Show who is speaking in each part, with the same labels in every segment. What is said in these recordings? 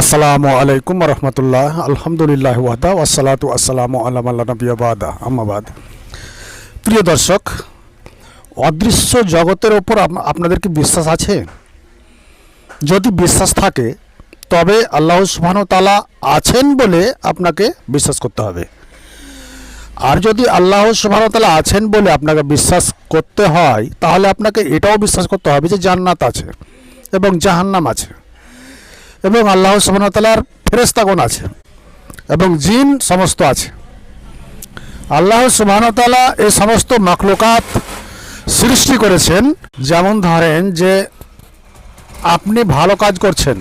Speaker 1: আসসালামু আলাইকুম রহমতুল্লাহ আলহামদুলিল্লাহ ওয়াদা ওয়াসসালাতু আসসালামু আলা মান লা নাবিয়্যা বাদা আম্মা বাদ। প্রিয় দর্শক, অদৃশ্য জগতের ওপর আপনাদের কি বিশ্বাস আছে? যদি বিশ্বাস থাকে তবে আল্লাহ সুবহানাহু ওয়া তাআলা আছেন বলে আপনাকে বিশ্বাস করতে হবে। আর যদি আল্লাহ সুবহানাহু ওয়া তাআলা আছেন বলে আপনাকে বিশ্বাস করতে হয়, তাহলে আপনাকে এটাও বিশ্বাস করতে হবে যে জান্নাত আছে এবং জাহান্নাম আছে এবং আল্লাহ সুবহানাহু ওয়া তাআলার ফেরেশতাগণ আছে এবং জিন সমস্ত আছে। আল্লাহ সুবহানাহু ওয়া তাআলা এই সমস্ত মাখলুকাত সৃষ্টি করেছেন। যেমন ধরেন যে আপনি ভালো কাজ করছেন,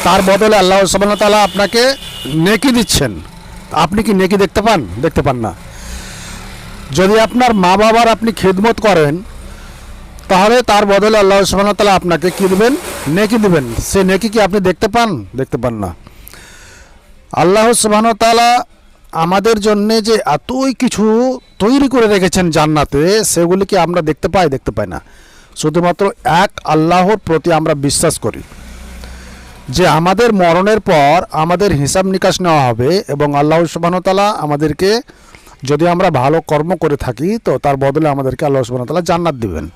Speaker 1: তার বদলে আল্লাহ সুবহানাহু ওয়া তাআলা আপনাকে নেকি দিচ্ছেন। আপনি কি নেকি দেখতে পান? দেখতে পান না। যদি আপনার মা বাবার আপনি খিদমত করেন, তাহলে তার বদলে আল্লাহ সুবহানাহু ওয়া তাআলা আপনাকে কি দেবেন? নেকি দেবেন। সে নেকি কি আপনি দেখতে পান? দেখতে পান না। আল্লাহ সুবহানাহু ওয়া তাআলা আমাদের জন্য যে এতই কিছু তৈরি করে রেখেছেন জান্নাতে, সেগুলি কি আমরা দেখতে পাই? দেখতে পাই না। শুধুমাত্র এক আল্লাহর প্রতি আমরা বিশ্বাস করি যে আমাদের মরণের পর আমাদের হিসাব নিকাশ নেওয়া হবে এবং আল্লাহ সুবহানাহু ওয়া তাআলা আমাদেরকে, যদি আমরা ভালো কর্ম করে থাকি, তো তার বদলে আমাদেরকে আল্লাহ সুবহানাহু ওয়া তাআলা জান্নাত দিবেন।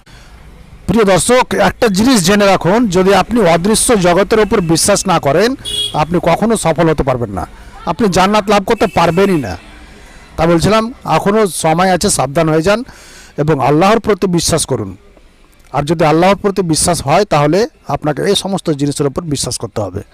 Speaker 1: প্রিয় দর্শক, একটা জিনিস জেনে রাখুন, যদি আপনি অদৃশ্য জগতের উপর বিশ্বাস না করেন, আপনি কখনো সফল হতে পারবেন না। আপনি জান্নাত লাভ করতে পারবেনই না। তা বলছিলাম, এখনও সময় আছে, সাবধান হয়ে যান এবং আল্লাহর প্রতি বিশ্বাস করুন। আর যদি আল্লাহর প্রতি বিশ্বাস হয়, তাহলে আপনাকে এই সমস্ত জিনিসের উপর বিশ্বাস করতে হবে।